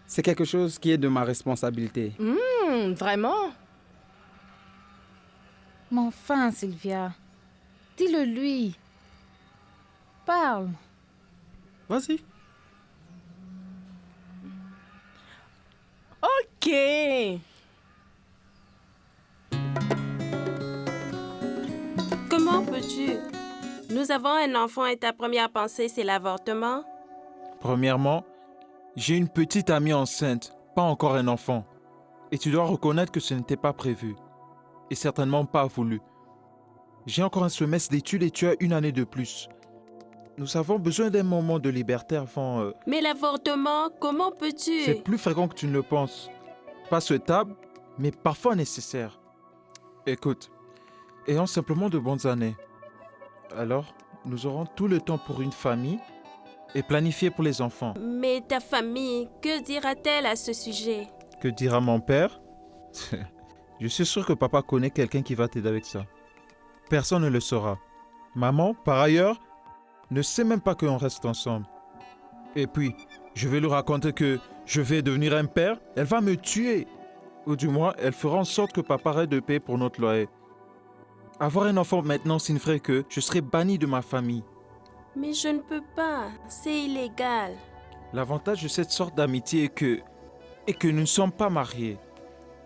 C'est quelque chose qui est de ma responsabilité. Vraiment? Mais enfin, Sylvia, dis-le lui. Parle. Vas-y. OK. Comment peux-tu? Nous avons un enfant et ta première pensée, c'est l'avortement? Premièrement, j'ai une petite amie enceinte, pas encore un enfant. Et tu dois reconnaître que ce n'était pas prévu. Et certainement pas voulu. J'ai encore un semestre d'études et tu as une année de plus. Nous avons besoin d'un moment de liberté avant... Mais l'avortement, comment peux-tu? C'est plus fréquent que tu ne le penses. Pas souhaitable, mais parfois nécessaire. Écoute, ayons simplement de bonnes années. Alors, nous aurons tout le temps pour une famille et planifier pour les enfants. Mais ta famille, que dira-t-elle à ce sujet? Que dira mon père? Je suis sûr que papa connaît quelqu'un qui va t'aider avec ça. Personne ne le saura. Maman, par ailleurs, ne sait même pas qu'on reste ensemble. Et puis, je vais lui raconter que je vais devenir un père. Elle va me tuer. Ou du moins, elle fera en sorte que papa arrête de payer pour notre loyer. Avoir un enfant maintenant signifierait que je serai banni de ma famille. Mais je ne peux pas, c'est illégal. L'avantage de cette sorte d'amitié est que nous ne sommes pas mariés.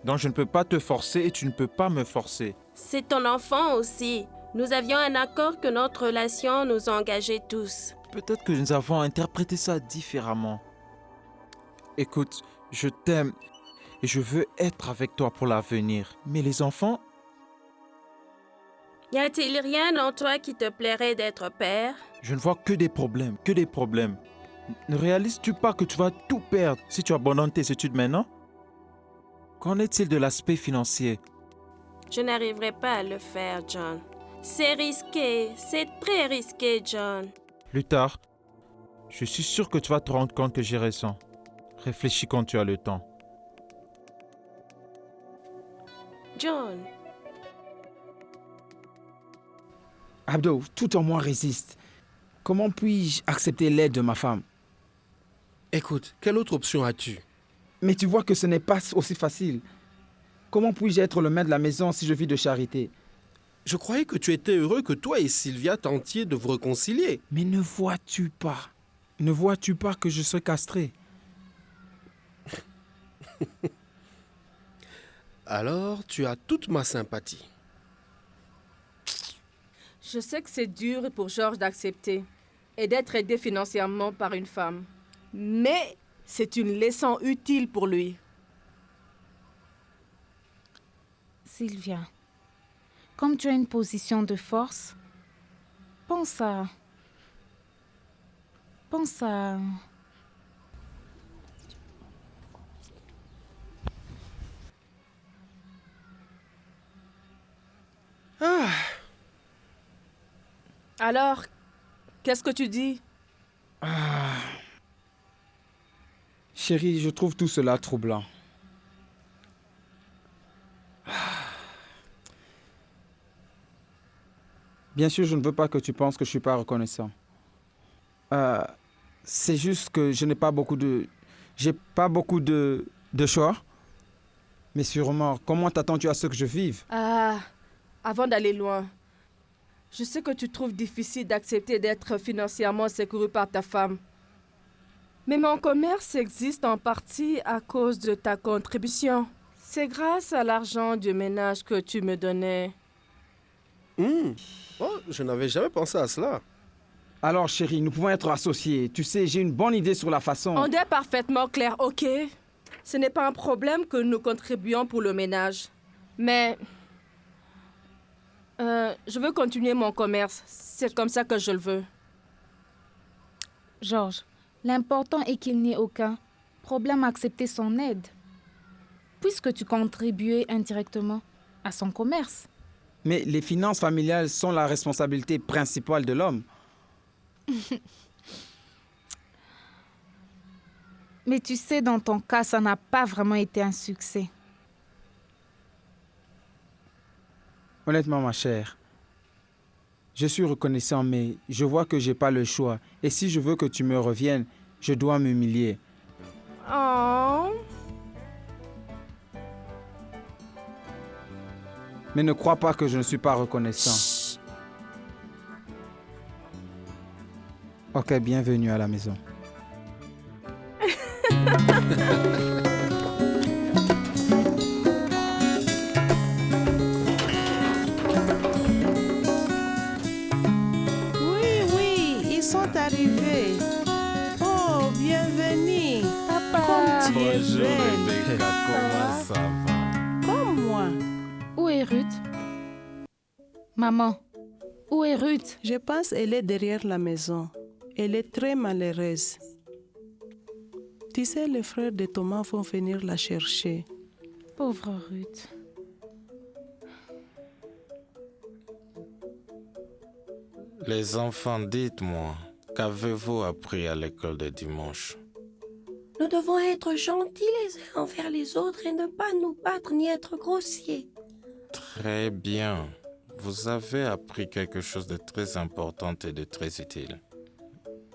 Donc je ne peux pas te forcer et tu ne peux pas me forcer. C'est ton enfant aussi. Nous avions un accord que notre relation nous engageait tous. Peut-être que nous avons interprété ça différemment. Écoute, je t'aime et je veux être avec toi pour l'avenir. Mais les enfants, Y a-t-il rien en toi qui te plairait d'être père? je ne vois que des problèmes, que des problèmes. Ne réalises-tu pas que tu vas tout perdre si tu abandonnes tes études maintenant? Qu'en est-il de l'aspect financier? Je n'arriverai pas à le faire, John. C'est risqué, c'est très risqué, John. Plus tard, je suis sûr que tu vas te rendre compte que j'ai raison. Réfléchis quand tu as le temps. John, Abdo, tout en moi résiste. Comment puis-je accepter l'aide de ma femme? Écoute, quelle autre option as-tu? Mais tu vois que ce n'est pas aussi facile. Comment puis-je être le maître de la maison si je vis de charité? Je croyais que tu étais heureux que toi et Sylvia tentiez de vous réconcilier. Mais ne vois-tu pas? Ne vois-tu pas que je serai castré? Alors, tu as toute ma sympathie. Je sais que c'est dur pour Georges d'accepter et d'être aidé financièrement par une femme. Mais c'est une leçon utile pour lui. Sylvia, comme tu as une position de force, pense à... Alors, qu'est-ce que tu dis? Chérie, je trouve tout cela troublant. Bien sûr, je ne veux pas que tu penses que je ne suis pas reconnaissant. C'est juste que je n'ai pas beaucoup de... J'ai pas beaucoup de choix. Mais sûrement, comment t'attends-tu à ce que je vive? Avant d'aller loin, je sais que tu trouves difficile d'accepter d'être financièrement secouru par ta femme. Mais mon commerce existe en partie à cause de ta contribution. C'est grâce à l'argent du ménage que tu me donnais. Oh, je n'avais jamais pensé à cela. Alors, chérie, nous pouvons être associés. Tu sais, j'ai une bonne idée sur la façon... On est parfaitement clair, ok? Ce n'est pas un problème que nous contribuions pour le ménage. Mais... je veux continuer mon commerce. C'est comme ça que je le veux. Georges, l'important est qu'il n'y ait aucun problème à accepter son aide, puisque tu contribuais indirectement à son commerce. Mais les finances familiales sont la responsabilité principale de l'homme. Mais tu sais, dans ton cas, ça n'a pas vraiment été un succès. Honnêtement, ma chère, je suis reconnaissant, mais je vois que je n'ai pas le choix. Et si je veux que tu me reviennes, je dois m'humilier. Oh. Mais ne crois pas que je ne suis pas reconnaissant. Chut. Ok, bienvenue à la maison. Oui, ils sont arrivés. Oh, bienvenue. Papa. Comme tu es Bonjour belle. Rebecca, comment ça va? Comme moi. Où est Ruth? Maman, où est Ruth? Je pense qu'elle est derrière la maison. Elle est très malheureuse. Tu sais, les frères de Thomas vont venir la chercher. Pauvre Ruth. Les enfants, dites-moi, qu'avez-vous appris à l'école de dimanche? Nous devons être gentils les uns envers les autres et ne pas nous battre ni être grossiers. Très bien. Vous avez appris quelque chose de très important et de très utile.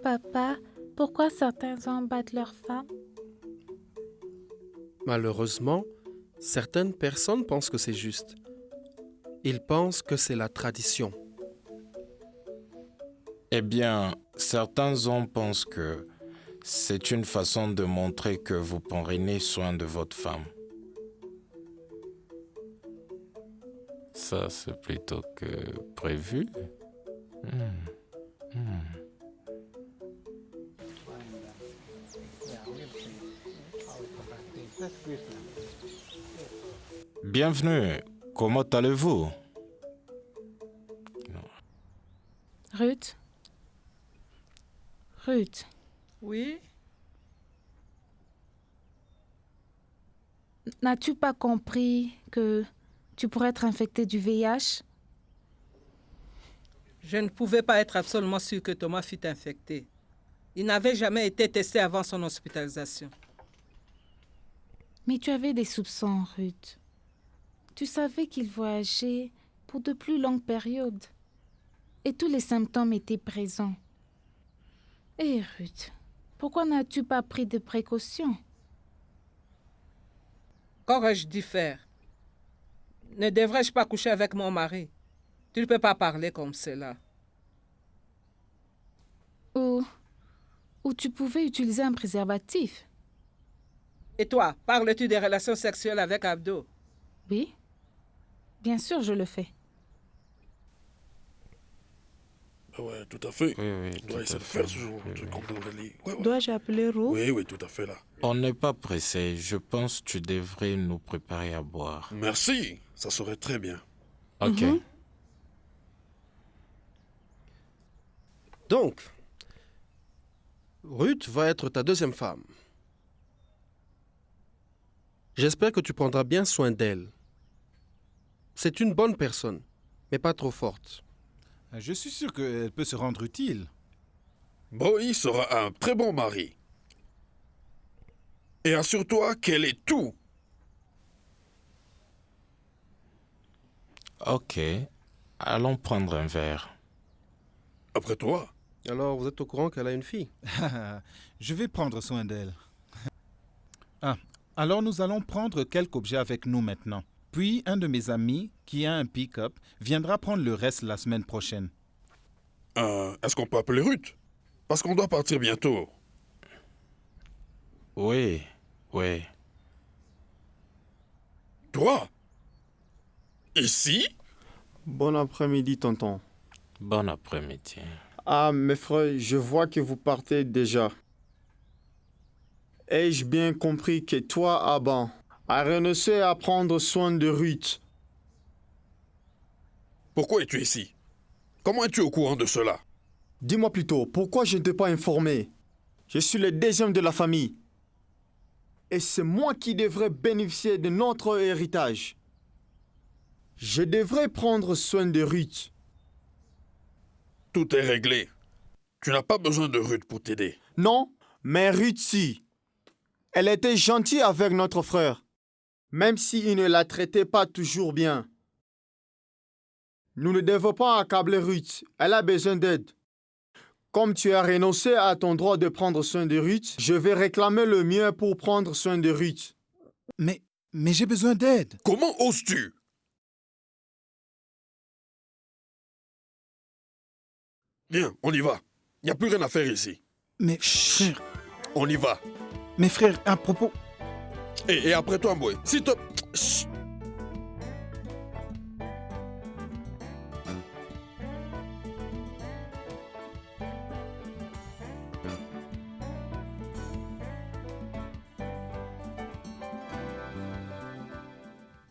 Papa, pourquoi certains hommes battent leurs femmes? Malheureusement, certaines personnes pensent que c'est juste. Ils pensent que c'est la tradition. Eh bien, certains hommes pensent que c'est une façon de montrer que vous prenez soin de votre femme. Ça, c'est plutôt que prévu. Bienvenue. Comment allez-vous? Ruth? Ruth, Oui? n'as-tu pas compris que tu pourrais être infectée du VIH? Je ne pouvais pas être absolument sûr que Thomas fût infecté. Il n'avait jamais été testé avant son hospitalisation. Mais tu avais des soupçons, Ruth. Tu savais qu'il voyageait pour de plus longues périodes. Et tous les symptômes étaient présents. Eh, Ruth, pourquoi n'as-tu pas pris de précautions? Qu'aurais-je dû faire? Ne devrais-je pas coucher avec mon mari? Tu ne peux pas parler comme cela. Ou tu pouvais utiliser un préservatif. Et toi, parles-tu des relations sexuelles avec Abdo? Oui, bien sûr, je le fais. Ouais, tout à fait. Oui, On doit essayer de faire ce genre de truc comme Aurélie. Ouais. Dois-je appeler Ruth? Oui, tout à fait là. On n'est pas pressé. Je pense que tu devrais nous préparer à boire. Merci, ça serait très bien. Ok. Donc, Ruth va être ta deuxième femme. J'espère que tu prendras bien soin d'elle. C'est une bonne personne, mais pas trop forte. Je suis sûr qu'elle peut se rendre utile. Boy sera un très bon mari. Et assure-toi qu'elle est tout. Ok. Allons prendre un verre. Après toi. Alors, vous êtes au courant qu'elle a une fille? Je vais prendre soin d'elle. Ah, alors nous allons prendre quelques objets avec nous maintenant. Puis un de mes amis, qui a un pick-up, viendra prendre le reste la semaine prochaine. Est-ce qu'on peut appeler Ruth? Parce qu'on doit partir bientôt. Oui. Toi? Ici? Bon après-midi, tonton. Bon après-midi. Ah, mes frères, je vois que vous partez déjà. Ai-je bien compris que toi, Abban, as renoncé à prendre soin de Ruth? Pourquoi es-tu ici? Comment es-tu au courant de cela? Dis-moi plutôt, pourquoi je ne t'ai pas informé? Je suis le deuxième de la famille. Et c'est moi qui devrais bénéficier de notre héritage. Je devrais prendre soin de Ruth. Tout est réglé. Tu n'as pas besoin de Ruth pour t'aider. Non, mais Ruth si. Elle était gentille avec notre frère, même s'il ne la traitait pas toujours bien. Nous ne devons pas accabler Ruth. Elle a besoin d'aide. Comme tu as renoncé à ton droit de prendre soin de Ruth, je vais réclamer le mien pour prendre soin de Ruth. Mais j'ai besoin d'aide. Comment oses-tu? Viens, on y va. Il n'y a plus rien à faire ici. Mais frère... On y va. Mais frère, à propos... Et après toi, Mboué, s'il te... Chut.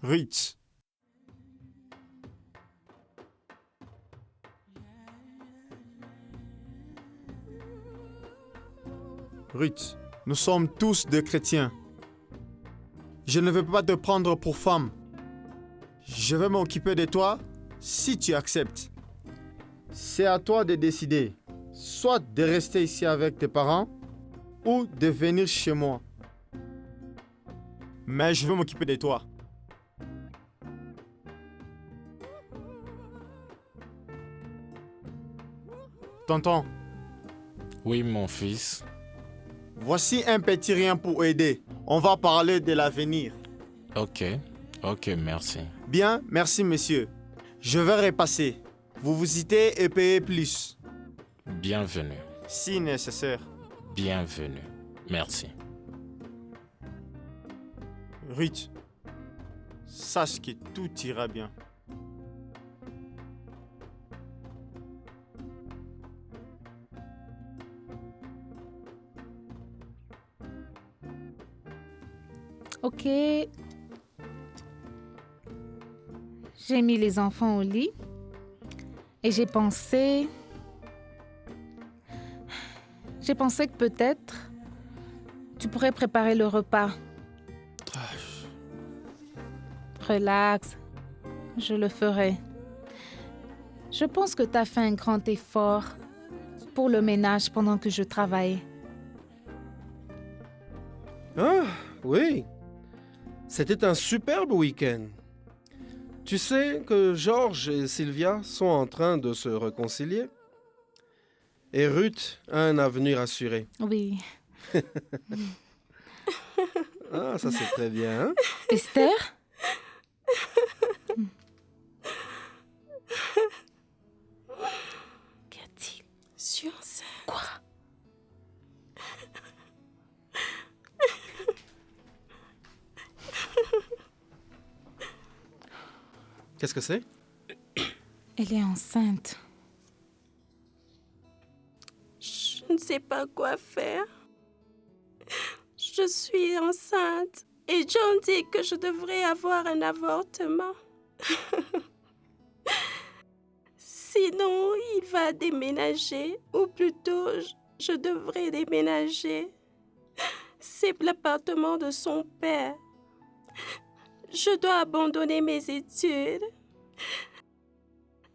Ruth. Ruth, nous sommes tous des chrétiens. Je ne veux pas te prendre pour femme. Je vais m'occuper de toi si tu acceptes. C'est à toi de décider, soit de rester ici avec tes parents ou de venir chez moi. Mais je veux m'occuper de toi. Tonton. Oui, mon fils. Voici un petit rien pour aider. On va parler de l'avenir. Ok, merci. Bien, merci monsieur. Je vais repasser. Vous visitez et payez plus. Bienvenue. Si nécessaire. Bienvenue. Merci. Ruth, sache que tout ira bien. Ok. J'ai mis les enfants au lit et j'ai pensé que peut-être tu pourrais préparer le repas. Relax, je le ferai. Je pense que tu as fait un grand effort pour le ménage pendant que je travaillais. Ah, oui. C'était un superbe week-end. Tu sais que Georges et Sylvia sont en train de se réconcilier. Et Ruth a un avenir assuré. Oui. Ah, ça c'est très bien. Hein? Esther? Qu'y a-t-il? Je suis enceinte. Quoi? Qu'est-ce que c'est? Elle est enceinte. Je ne sais pas quoi faire. Je suis enceinte et John dit que je devrais avoir un avortement. Sinon, il va déménager, ou plutôt, je devrais déménager. C'est l'appartement de son père. Je dois abandonner mes études.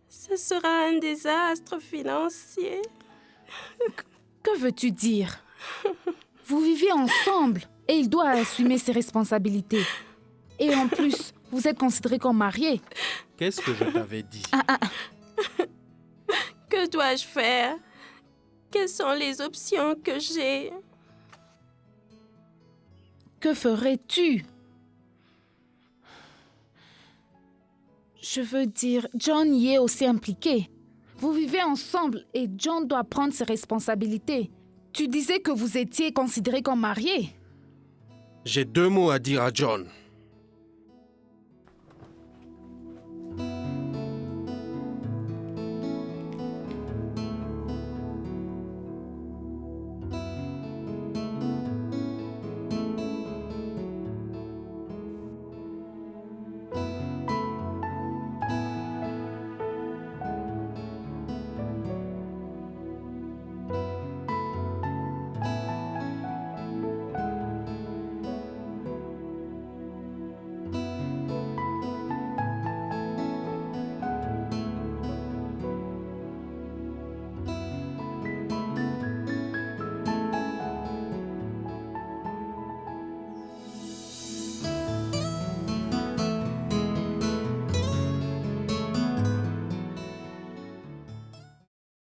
Ce sera un désastre financier. Que veux-tu dire? Vous vivez ensemble et il doit assumer ses responsabilités. Et en plus, vous êtes considérés comme mariés. Qu'est-ce que je t'avais dit? Que dois-je faire? Quelles sont les options que j'ai? Que ferais-tu? Je veux dire, John y est aussi impliqué. Vous vivez ensemble et John doit prendre ses responsabilités. Tu disais que vous étiez considérés comme mariés. J'ai 2 mots à dire à John.